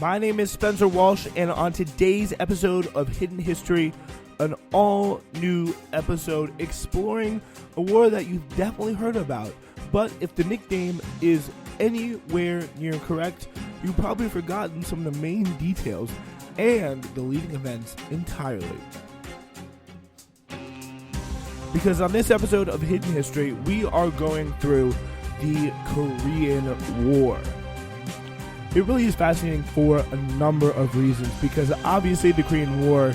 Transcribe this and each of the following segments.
My name is Spencer Walsh, and on today's episode of Hidden History, an all-new episode exploring a war that you've definitely heard about. But if the nickname is anywhere near correct, you've probably forgotten some of the main details and the leading events entirely. Because on this episode of Hidden History, we are going through the Korean War. It really is fascinating for a number of reasons, because obviously the Korean War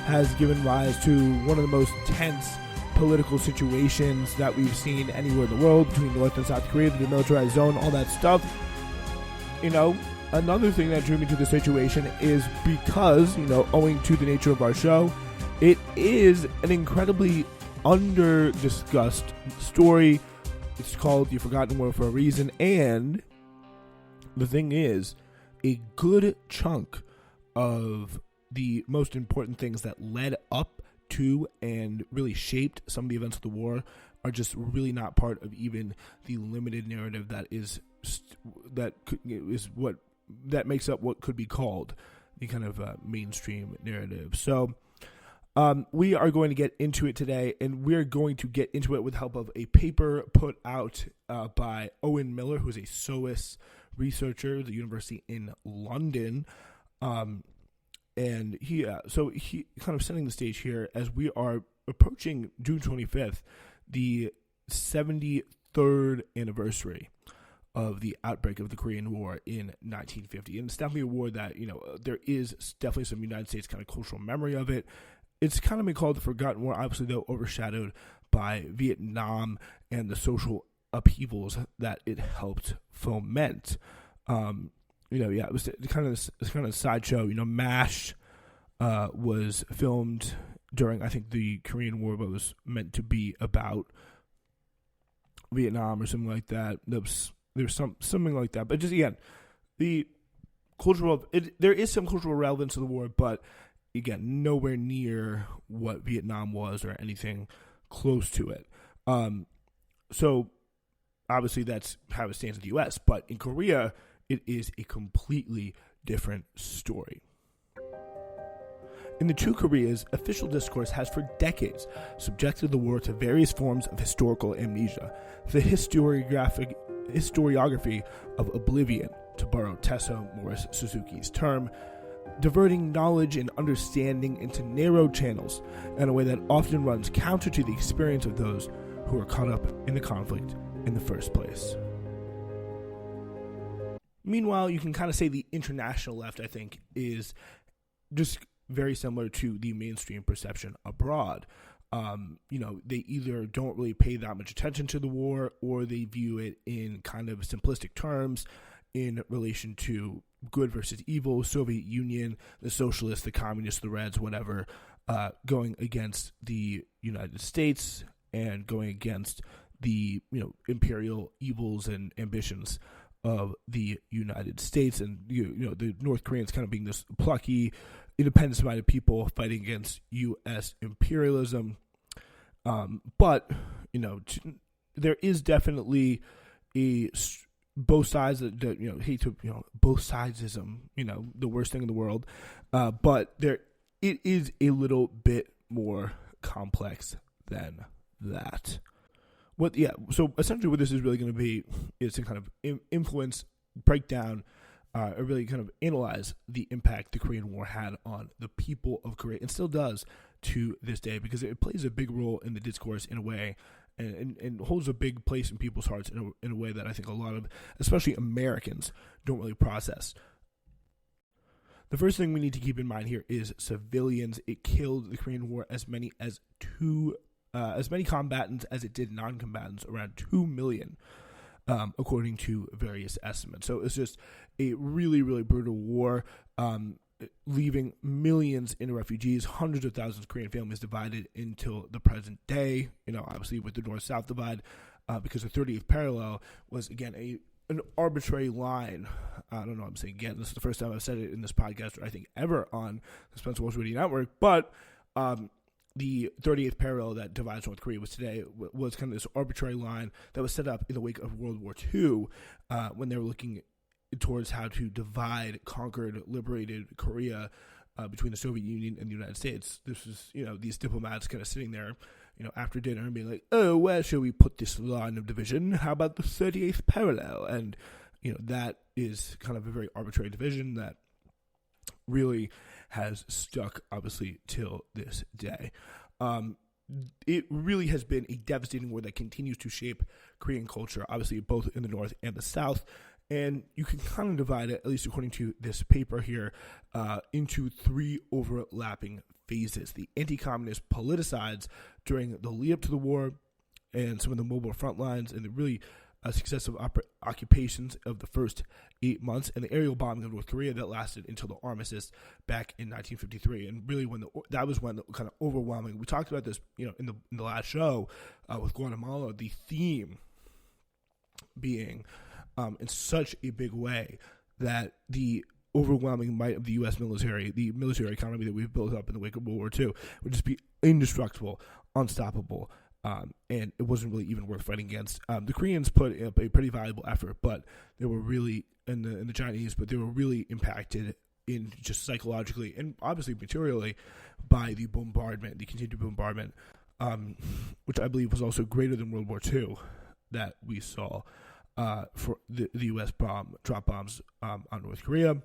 has given rise to one of the most tense political situations that we've seen anywhere in the world between North and South Korea, the demilitarized zone, all that stuff. Another thing that drew me to the situation is because, owing to the nature of our show, it is an incredibly under-discussed story. It's called The Forgotten War for a reason, and the thing is, a good chunk of the most important things that led up to and really shaped some of the events of the war are just really not part of even the limited narrative that makes up what could be called the kind of mainstream narrative. So we are going to get into it today, and we're going to get into it with the help of a paper put out by Owen Miller, who is a SOAS researcher at the University in London. And he kind of setting the stage here as we are approaching June 25th, the 73rd anniversary of the outbreak of the Korean War in 1950. And it's definitely a war that, there is definitely some United States kind of cultural memory of it. It's kind of been called the Forgotten War, obviously, though, overshadowed by Vietnam and the social upheavals that it helped foment. It was kind of a sideshow. MASH was filmed during, I think, the Korean War, but was meant to be about Vietnam or something like that. There was something like that. But just again, there is some cultural relevance to the war, but again, nowhere near what Vietnam was or anything close to it. So obviously that's how it stands in the U.S., but in Korea, it is a completely different story. In the two Koreas, official discourse has for decades subjected the war to various forms of historical amnesia, the historiography of oblivion, to borrow Tessa Morris Suzuki's term, diverting knowledge and understanding into narrow channels in a way that often runs counter to the experience of those who are caught up in the conflict in the first place. Meanwhile, you can kind of say the international left, I think, is just very similar to the mainstream perception abroad. They either don't really pay that much attention to the war, or they view it in kind of simplistic terms in relation to good versus evil, Soviet Union, the socialists, the communists, the Reds, whatever, going against the United States and going against the imperial evils and ambitions of the United States, and the North Koreans kind of being this plucky, independence-minded people fighting against U.S. imperialism. But there is definitely both sides that hate to both sidesism, the worst thing in the world. But it is a little bit more complex than that. So essentially what this is really going to be is to kind of influence, break down, or really kind of analyze the impact the Korean War had on the people of Korea, and still does to this day, because it plays a big role in the discourse in a way, and holds a big place in people's hearts in a way that I think a lot of, especially Americans, don't really process. The first thing we need to keep in mind here is civilians. It killed the Korean War as many combatants as it did non-combatants, around 2 million, according to various estimates. So it's just a really, really brutal war, leaving millions in refugees, hundreds of thousands of Korean families divided until the present day, obviously with the North-South divide, because the 30th parallel was, again, an arbitrary line. I don't know what I'm saying again. This is the first time I've said it in this podcast, or I think ever on the Spencer Walsh Radio Network, but the 38th parallel that divides North Korea was kind of this arbitrary line that was set up in the wake of World War II, when they were looking towards how to divide conquered, liberated Korea between the Soviet Union and the United States. This was, these diplomats kind of sitting there, after dinner and being like, oh, where shall we put this line of division? How about the 38th parallel? And, that is kind of a very arbitrary division that really has stuck, obviously, till this day. It really has been a devastating war that continues to shape Korean culture, obviously, both in the North and the South. And you can kind of divide it, at least according to this paper here, into three overlapping phases. The anti-communist politicides during the lead up to the war and some of the mobile front lines and the really successive occupations of the first 8 months, and the aerial bombing of North Korea that lasted until the armistice back in 1953. And really, that was when the kind of overwhelming. We talked about this, in the last show with Guatemala. The theme being, in such a big way, that the overwhelming might of the U.S. military, the military economy that we've built up in the wake of World War II, would just be indestructible, unstoppable. And it wasn't really even worth fighting against. The Koreans put up a pretty valuable effort, but they were really, and the Chinese, but they were really impacted in just psychologically and obviously materially by the bombardment, the continued bombardment, which I believe was also greater than World War II that we saw for the U.S. drop bombs on North Korea.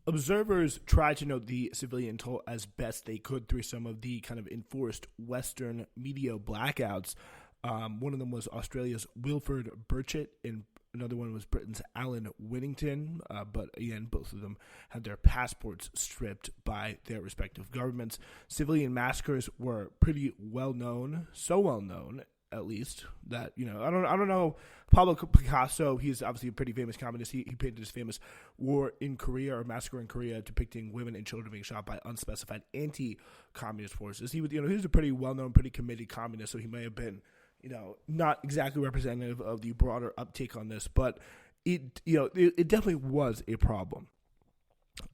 Observers tried to note the civilian toll as best they could through some of the kind of enforced Western media blackouts. One of them was Australia's Wilfred Burchett, and another one was Britain's Alan Whittington. But again, both of them had their passports stripped by their respective governments. Civilian massacres were pretty well known, so well known, at least, that, I don't know. Pablo Picasso, he's obviously a pretty famous communist. He painted his famous War in Korea, or Massacre in Korea, depicting women and children being shot by unspecified anti-communist forces. He was a pretty well-known, pretty committed communist, so he may have been, not exactly representative of the broader uptake on this, but it definitely was a problem.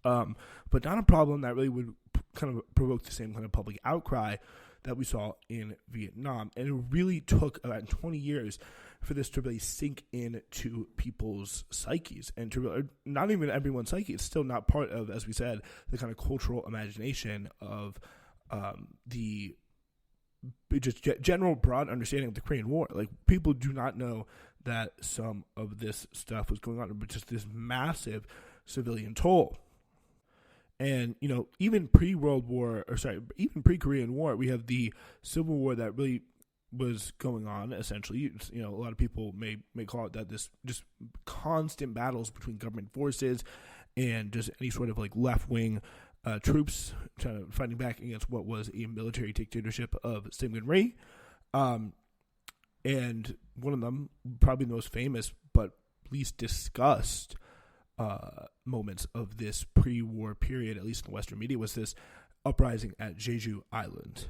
But not a problem that really would kind of provoke the same kind of public outcry that we saw in Vietnam. And it really took about 20 years for this to really sink into people's psyches, and to really, not even everyone's psyche. It's still not part of, as we said, the kind of cultural imagination of the just general broad understanding of the Korean War. Like, people do not know that some of this stuff was going on, but just this massive civilian toll. And, even pre-World War, even pre-Korean War, we have the Civil War that really was going on, essentially. A lot of people may call it that, this just constant battles between government forces and just any sort of, like, left-wing troops trying to fighting back against what was a military dictatorship of Syngman Rhee. And one of them, probably the most famous but least discussed moments of this pre-war period, at least in the Western media, was this uprising at Jeju Island.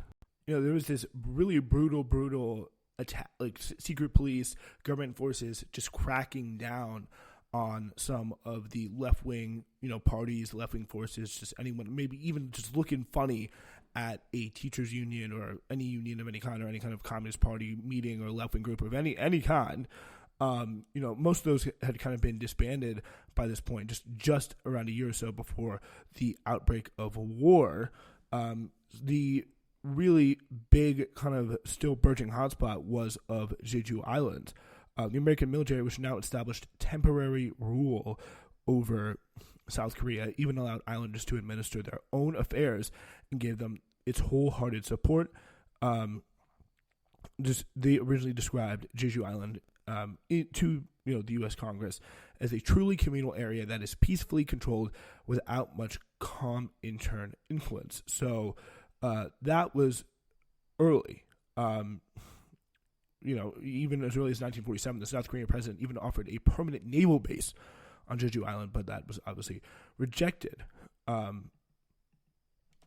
There was this really brutal attack, like secret police, government forces just cracking down on some of the left-wing, parties, left-wing forces, just anyone, maybe even just looking funny at a teachers union or any union of any kind, or any kind of communist party meeting or left-wing group of any kind. Most of those had kind of been disbanded by this point, just around a year or so before the outbreak of war. The really big kind of still burgeoning hotspot was of Jeju Island. The American military, which now established temporary rule over South Korea, even allowed islanders to administer their own affairs and gave them its wholehearted support. They originally described Jeju Island to the U.S. Congress as a truly communal area that is peacefully controlled without much calm intern influence. So that was early. Even as early as 1947, the South Korean president even offered a permanent naval base on Jeju Island, but that was obviously rejected. But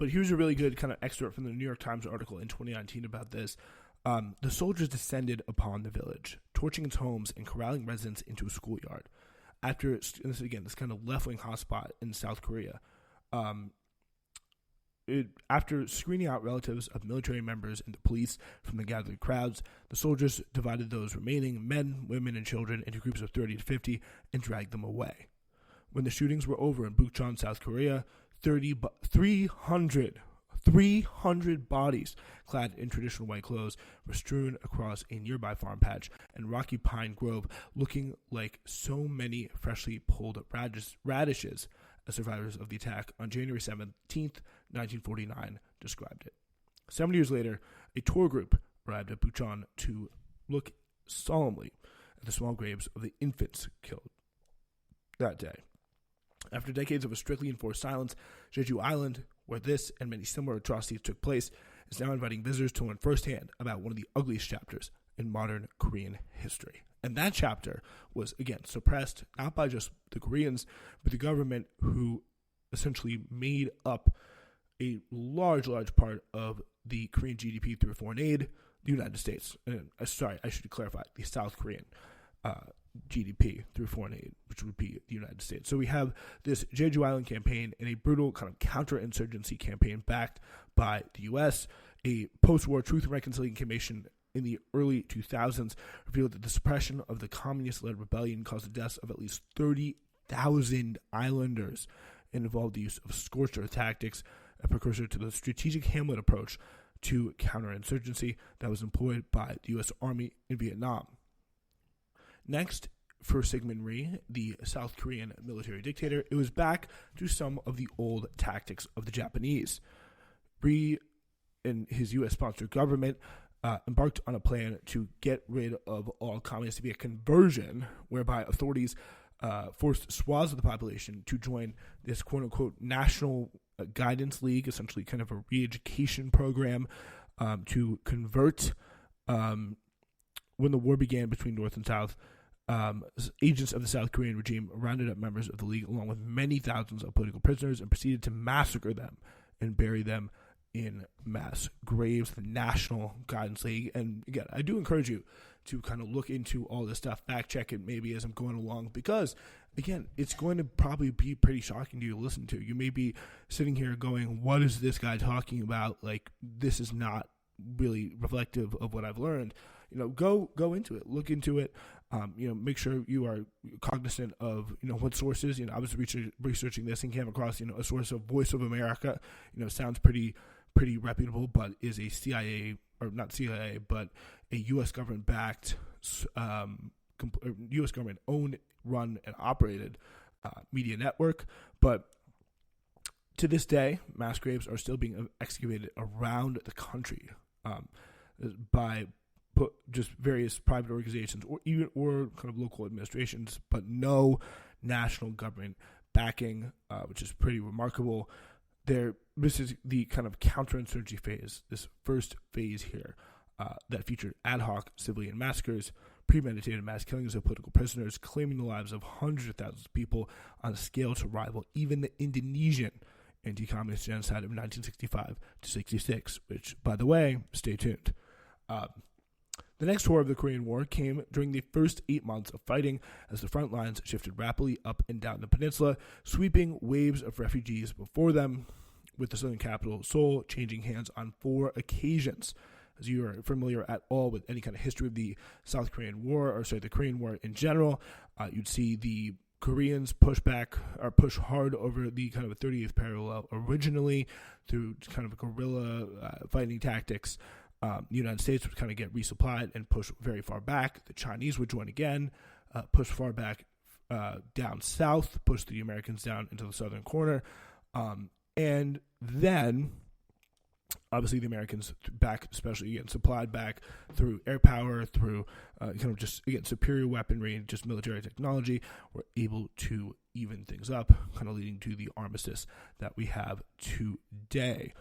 here's a really good kind of excerpt from the New York Times article in 2019 about this. The soldiers descended upon the village, torching its homes and corralling residents into a schoolyard. After, this kind of left-wing hotspot in South Korea, after screening out relatives of military members and the police from the gathering crowds, the soldiers divided those remaining, men, women, and children, into groups of 30 to 50 and dragged them away. When the shootings were over in Bukchon, South Korea, 300 bodies clad in traditional white clothes were strewn across a nearby farm patch and rocky pine grove, looking like so many freshly pulled radishes, as survivors of the attack on January 17th, 1949 described it. 70 years later, a tour group arrived at Bukchon to look solemnly at the small graves of the infants killed that day. After decades of a strictly enforced silence, Jeju Island, where this and many similar atrocities took place, is now inviting visitors to learn firsthand about one of the ugliest chapters in modern Korean history. And that chapter was, again, suppressed not by just the Koreans, but the government, who essentially made up a large part of the Korean GDP through foreign aid, the United States. And, I should clarify, the South Korean GDP through foreign aid, which would be the United States. So we have this Jeju Island campaign and a brutal kind of counterinsurgency campaign backed by the U.S. A post-war Truth and Reconciliation Commission in the early 2000s revealed that the suppression of the communist-led rebellion caused the deaths of at least 30,000 islanders and involved the use of scorched earth tactics, a precursor to the strategic Hamlet approach to counterinsurgency that was employed by the U.S. Army in Vietnam. Next, for Syngman Rhee, the South Korean military dictator, it was back to some of the old tactics of the Japanese. Rhee and his U.S.-sponsored government embarked on a plan to get rid of all communists via conversion, whereby authorities forced swaths of the population to join this quote-unquote National Guidance League, essentially kind of a re-education program to convert. When the war began between North and South, agents of the South Korean regime rounded up members of the League along with many thousands of political prisoners and proceeded to massacre them and bury them in mass graves. The National Guidance League. And again, I do encourage you to kind of look into all this stuff, fact check it maybe as I'm going along, because again, it's going to probably be pretty shocking to you to listen to. You may be sitting here going, what is this guy talking about? Like, this is not really reflective of what I've learned. Go into it, look into it. Make sure you are cognizant of, what sources. I was researching this and came across, a source of Voice of America. Sounds pretty reputable, but is a CIA, or not CIA, but a U.S. government-backed, U.S. government-owned, run, and operated media network. But to this day, mass graves are still being excavated around the country by just various private organizations or kind of local administrations, but no national government backing, which is pretty remarkable. This is the kind of counterinsurgency phase, this first phase here, that featured ad hoc civilian massacres, premeditated mass killings of political prisoners, claiming the lives of hundreds of thousands of people on a scale to rival even the Indonesian anti-communist genocide of 1965 to 66, which, by the way, stay tuned. The next tour of the Korean War came during the first 8 months of fighting as the front lines shifted rapidly up and down the peninsula, sweeping waves of refugees before them, with the southern capital, Seoul, changing hands on 4 occasions. As you are familiar at all with any kind of history of the South Korean War, or the Korean War in general, you'd see the Koreans push hard over the kind of a 30th parallel originally through kind of guerrilla fighting tactics. The United States would kind of get resupplied and push very far back. The Chinese would join again, push far back down south, push the Americans down into the southern corner. And then, obviously, the Americans back, especially, again, supplied back through air power, through kind of just, again, superior weaponry and just military technology, were able to even things up, kind of leading to the armistice that we have today.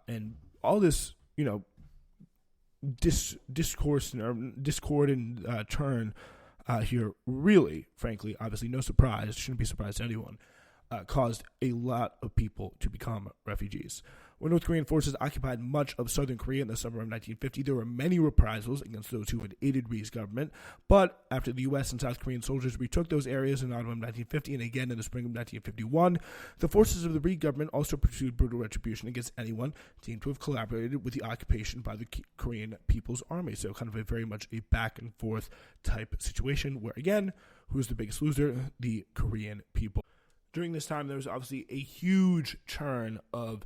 And all this, discord and turn here, really, frankly, obviously, no surprise, shouldn't be surprised to anyone, caused a lot of people to become refugees. When North Korean forces occupied much of southern Korea in the summer of 1950, there were many reprisals against those who had aided Ri's government. But after the U.S. and South Korean soldiers retook those areas in autumn of 1950 and again in the spring of 1951, the forces of the Ri government also pursued brutal retribution against anyone deemed to have collaborated with the occupation by the Korean People's Army. So kind of very much a back and forth type situation where, again, who's the biggest loser? The Korean people. During this time, there was obviously a huge churn of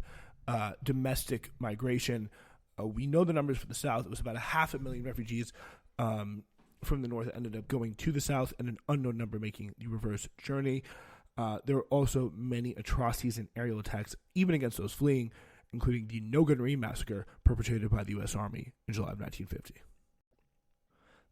domestic migration. We know the numbers for the South. It was about 500,000 refugees from the North that ended up going to the South, and an unknown number making the reverse journey. There were also many atrocities and aerial attacks, even against those fleeing, including the No Gun Ri massacre perpetrated by the U.S. Army in July of 1950.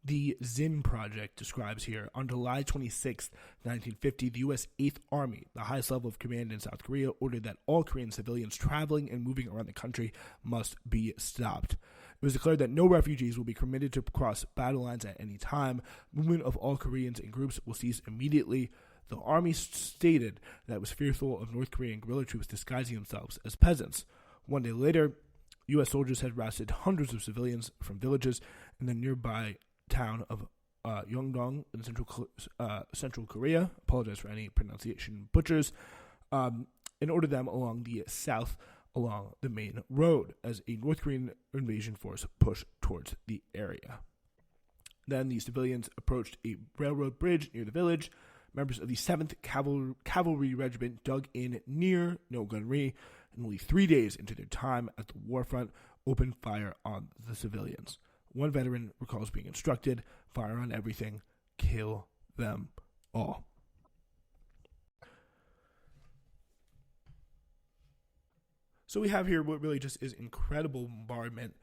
The Zin Project describes here, on July 26, 1950, the U.S. 8th Army, the highest level of command in South Korea, ordered that all Korean civilians traveling and moving around the country must be stopped. It was declared that no refugees will be permitted to cross battle lines at any time. Movement of all Koreans in groups will cease immediately. The army stated that it was fearful of North Korean guerrilla troops disguising themselves as peasants. One day later, U.S. soldiers had arrested hundreds of civilians from villages in the nearby town of Yeongdong in Central Korea. Apologize for any pronunciation butchers. And ordered them along the south, along the main road, as a North Korean invasion force pushed towards the area. Then the civilians approached a railroad bridge near the village. Members of the 7th Cavalry Regiment dug in near No Gun Ri, and only 3 days into their time at the war front, opened fire on the civilians. One veteran recalls being instructed, fire on everything, kill them all. So we have here what really just is incredible bombardment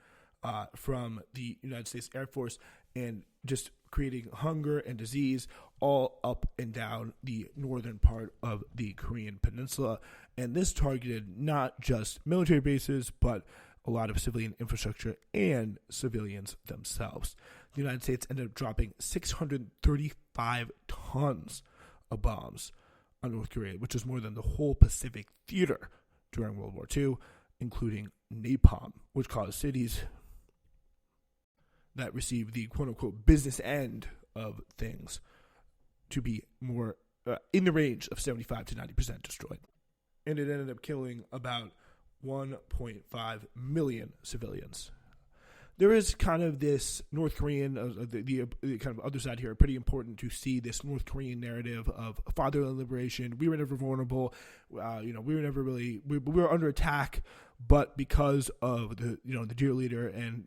from the United States Air Force, and just creating hunger and disease all up and down the northern part of the Korean Peninsula. And this targeted not just military bases, but a lot of civilian infrastructure and civilians themselves. The United States ended up dropping 635 tons of bombs on North Korea, which is more than the whole Pacific theater during World War II, including napalm, which caused cities that received the quote-unquote business end of things to be more in the range of 75 to 90% destroyed. And it ended up killing about 1.5 million civilians. There is kind of this North Korean, the kind of other side here, pretty important to see this North Korean narrative of fatherland liberation. We were never vulnerable. We were never really, we were under attack, but because of the dear leader and,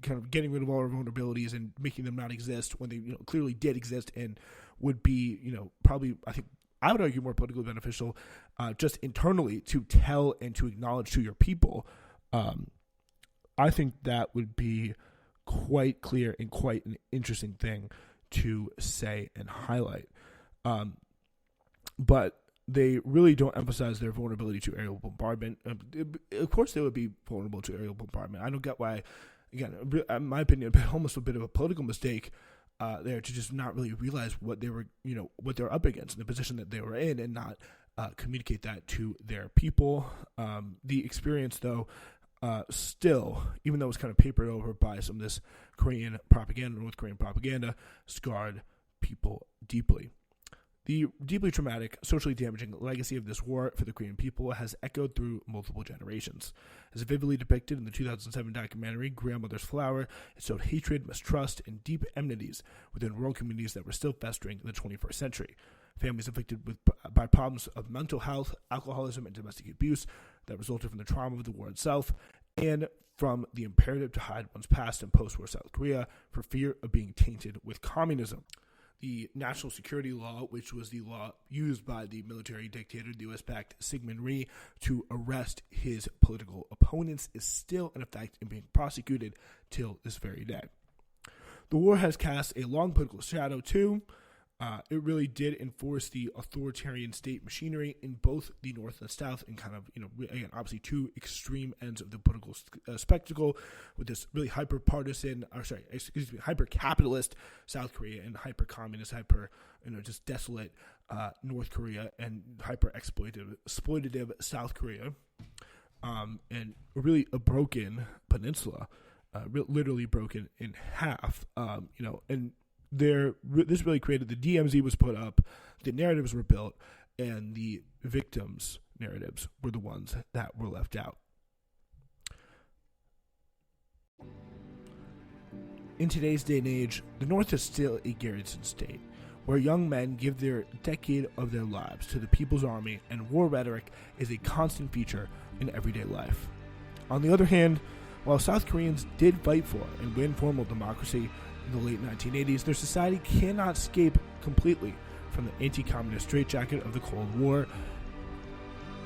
kind of getting rid of all our vulnerabilities and making them not exist when they, clearly did exist and would be, probably, I would argue more politically beneficial, just internally to tell and to acknowledge to your people. I think that would be quite clear and quite an interesting thing to say and highlight. But they really don't emphasize their vulnerability to aerial bombardment. Of course, they would be vulnerable to aerial bombardment. I don't get why, again, in my opinion, almost a bit of a political mistake there to just not really realize what they were, what they're up against in the position that they were in, and not communicate that to their people. The experience, though, still, even though it was kind of papered over by some of this Korean propaganda, North Korean propaganda, scarred people deeply. The deeply traumatic, socially damaging legacy of this war for the Korean people has echoed through multiple generations. As vividly depicted in the 2007 documentary Grandmother's Flower, it showed hatred, mistrust, and deep enmities within rural communities that were still festering in the 21st century. Families afflicted by problems of mental health, alcoholism, and domestic abuse that resulted from the trauma of the war itself, and from the imperative to hide one's past in post-war South Korea for fear of being tainted with communism. The national security law, which was the law used by the military dictator, the U.S.-backed Syngman Rhee, to arrest his political opponents, is still in effect and being prosecuted till this very day. The war has cast a long political shadow, too. It really did enforce the authoritarian state machinery in both the North and South, and kind of, again, obviously two extreme ends of the political spectacle, with this really hyper-capitalist South Korea and hyper-communist, just desolate North Korea, and hyper-exploitative South Korea. and really a broken peninsula, literally broken in half. And this really created the DMZ was put up, the narratives were built, and the victims' narratives were the ones that were left out. In today's day and age, the North is still a garrison state, where young men give their decade of their lives to the People's Army, and war rhetoric is a constant feature in everyday life. On the other hand, while South Koreans did fight for and win formal democracy in the late 1980s, their society cannot escape completely from the anti-communist straitjacket of the Cold War.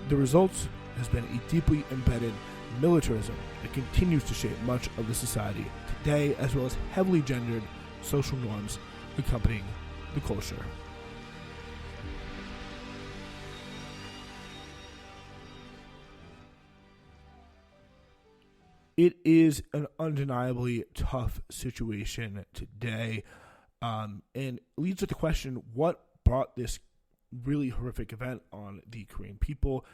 The result has been a deeply embedded militarism that continues to shape much of the society today, as well as heavily gendered social norms accompanying the culture. It is an undeniably tough situation today, and leads to the question, what brought this really horrific event on the Korean people,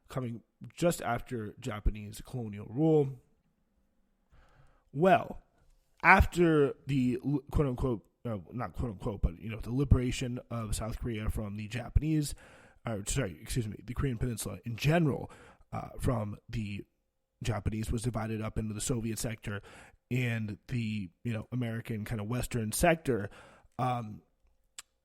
coming just after Japanese colonial rule? Well, after the quote-unquote, not quote-unquote, but the liberation of South Korea from the the Korean Peninsula in general from the Japanese, was divided up into the Soviet sector and the American kind of Western sector.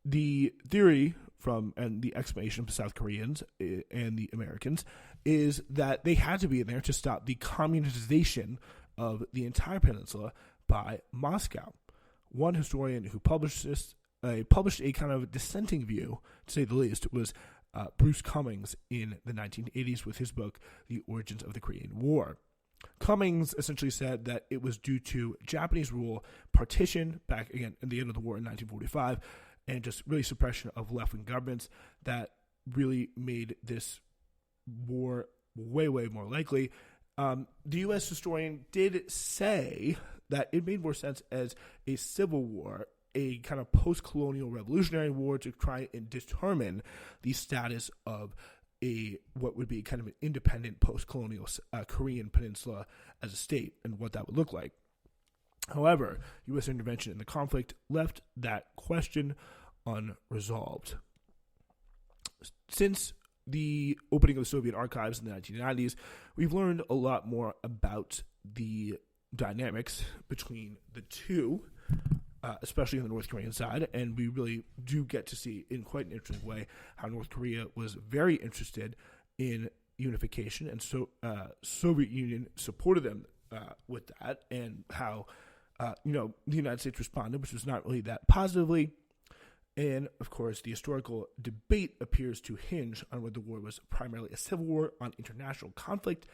The theory and the explanation of the South Koreans and the Americans is that they had to be in there to stop the communization of the entire peninsula by Moscow. One historian who published a kind of dissenting view, to say the least, was Bruce Cummings in the 1980s with his book, The Origins of the Korean War. Cummings essentially said that it was due to Japanese rule, partition back again at the end of the war in 1945, and just really suppression of left-wing governments that really made this war way, way more likely. The U.S. historian did say that it made more sense as a civil war, a kind of post-colonial revolutionary war to try and determine the status of what would be kind of an independent post-colonial Korean peninsula as a state and what that would look like. However, U.S. intervention in the conflict left that question unresolved. Since the opening of the Soviet archives in the 1990s, we've learned a lot more about the dynamics between the two, especially on the North Korean side, and we really do get to see in quite an interesting way how North Korea was very interested in unification, and so Soviet Union supported them with that, and how the United States responded, which was not really that positively. And, of course, the historical debate appears to hinge on whether the war was primarily a civil war on international conflict,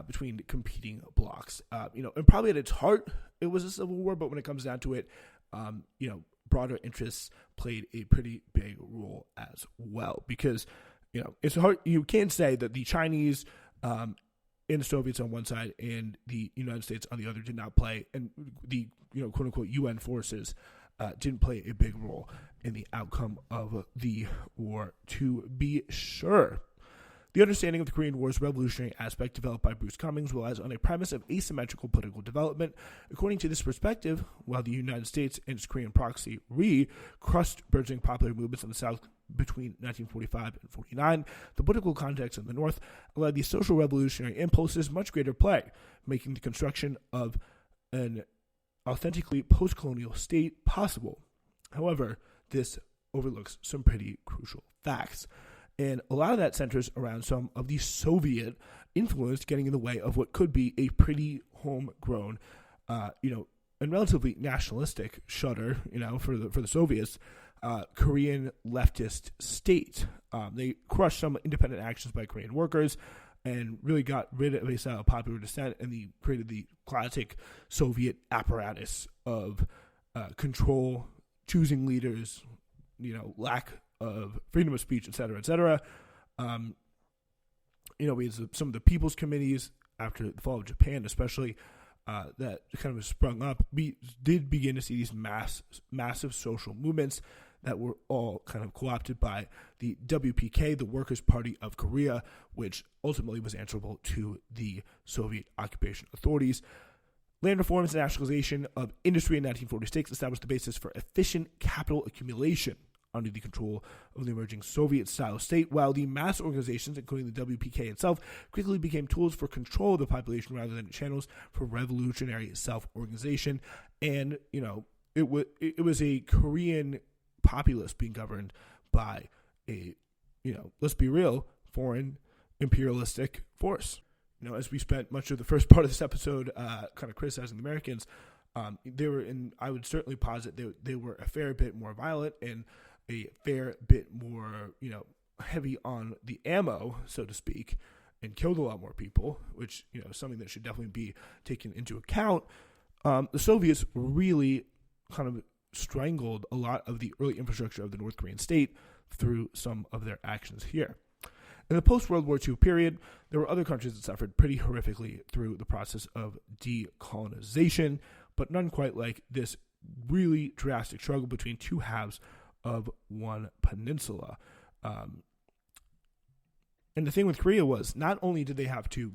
between competing blocs. And probably at its heart, it was a civil war, but when it comes down to it, broader interests played a pretty big role as well. Because, it's hard, you can't say that the Chinese and the Soviets on one side and the United States on the other did not play, and the quote unquote UN forces didn't play a big role in the outcome of the war, to be sure. The understanding of the Korean War's revolutionary aspect developed by Bruce Cummings relies on a premise of asymmetrical political development. According to this perspective, while the United States and its Korean proxy crushed burgeoning popular movements in the South between 1945 and 49, the political context in the North allowed the social revolutionary impulses much greater play, making the construction of an authentically post-colonial state possible. However, this overlooks some pretty crucial facts. And a lot of that centers around some of the Soviet influence getting in the way of what could be a pretty homegrown, and relatively nationalistic shudder, for the Soviets, Korean leftist state. They crushed some independent actions by Korean workers and really got rid of a style of popular dissent, and they created the classic Soviet apparatus of control, choosing leaders, lack of freedom of speech, et cetera, et cetera. We had some of the people's committees after the fall of Japan, especially, that kind of sprung up. We did begin to see these massive social movements that were all kind of co-opted by the WPK, the Workers' Party of Korea, which ultimately was answerable to the Soviet occupation authorities. Land reforms and nationalization of industry in 1946 established the basis for efficient capital accumulation under the control of the emerging Soviet-style state, while the mass organizations, including the WPK itself, quickly became tools for control of the population rather than channels for revolutionary self-organization. And, it was a Korean populace being governed by a, let's be real, foreign imperialistic force. As we spent much of the first part of this episode kind of criticizing the Americans, they were I would certainly posit they were a fair bit more violent and a fair bit more, heavy on the ammo, so to speak, and killed a lot more people, which, is something that should definitely be taken into account. The Soviets really kind of strangled a lot of the early infrastructure of the North Korean state through some of their actions here. In the post-World War II period, there were other countries that suffered pretty horrifically through the process of decolonization, but none quite like this really drastic struggle between two halves of one peninsula. And the thing with Korea was, not only did they have to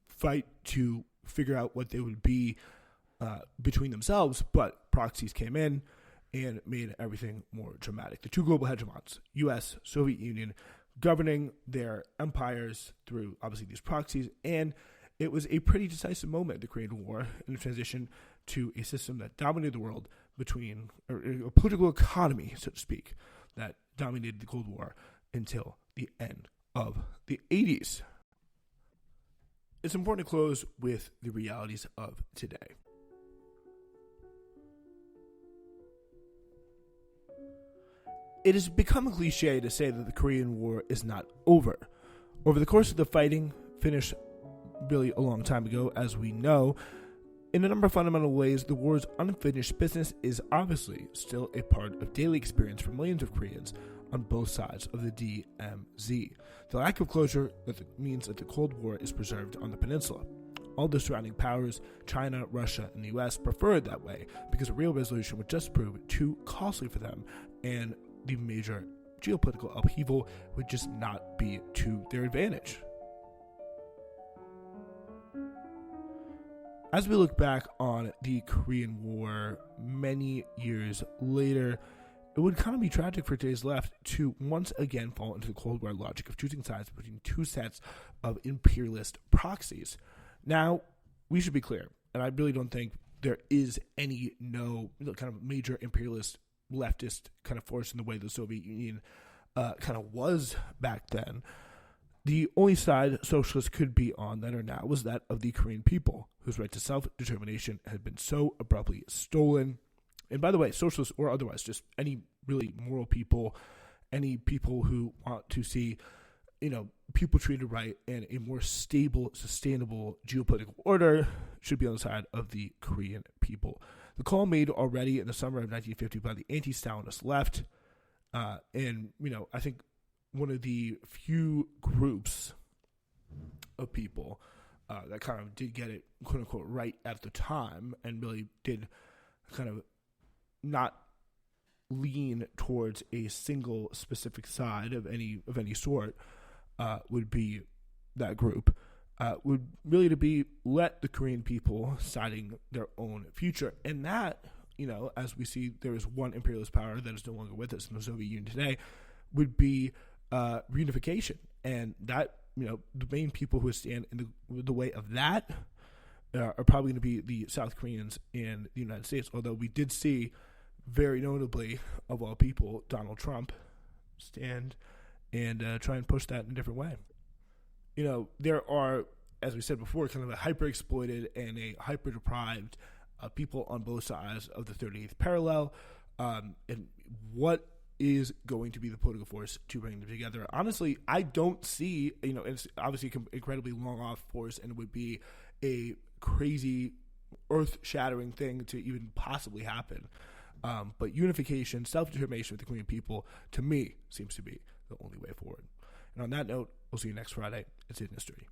fight to figure out what they would be between themselves, but proxies came in and made everything more dramatic. The two global hegemons, U.S., Soviet Union, governing their empires through, obviously, these proxies, and it was a pretty decisive moment, the Korean War, in the transition to a system that dominated the world or a political economy, so to speak, that dominated the Cold War until the end of the 80s. It's important to close with the realities of today. It has become a cliche to say that the Korean War is not over. Over the course of the fighting, finished really a long time ago, as we know, in a number of fundamental ways, the war's unfinished business is obviously still a part of daily experience for millions of Koreans on both sides of the DMZ. The lack of closure means that the Cold War is preserved on the peninsula. All the surrounding powers, China, Russia, and the US, prefer it that way because a real resolution would just prove too costly for them, and the major geopolitical upheaval would just not be to their advantage. As we look back on the Korean War many years later, it would kind of be tragic for today's left to once again fall into the Cold War logic of choosing sides between two sets of imperialist proxies. Now, we should be clear, and I really don't think there is any kind of major imperialist leftist kind of force in the way the Soviet Union kind of was back then. The only side socialists could be on then or now was that of the Korean people, whose right to self-determination had been so abruptly stolen. And by the way, socialists or otherwise, just any really moral people, any people who want to see, people treated right and a more stable, sustainable geopolitical order should be on the side of the Korean people. The call made already in the summer of 1950 by the anti-Stalinist left, and, I think one of the few groups of people that kind of did get it, quote unquote, right at the time and really did kind of not lean towards a single specific side of any sort, would be that group, would really to be let the Korean people deciding their own future. And that, as we see, there is one imperialist power that is no longer with us in the Soviet Union today, would be reunification. And that, the main people who stand in the way of that are probably going to be the South Koreans and the United States, although we did see, very notably, of all people, Donald Trump stand and try and push that in a different way. There are, as we said before, kind of a hyper-exploited and a hyper-deprived people on both sides of the 38th parallel. And what is going to be the political force to bring them together? Honestly, I don't see, it's obviously an incredibly long-off force, and it would be a crazy, earth-shattering thing to even possibly happen. But unification, self-determination with the Korean people, to me, seems to be the only way forward. And on that note, we'll see you next Friday. It's in history.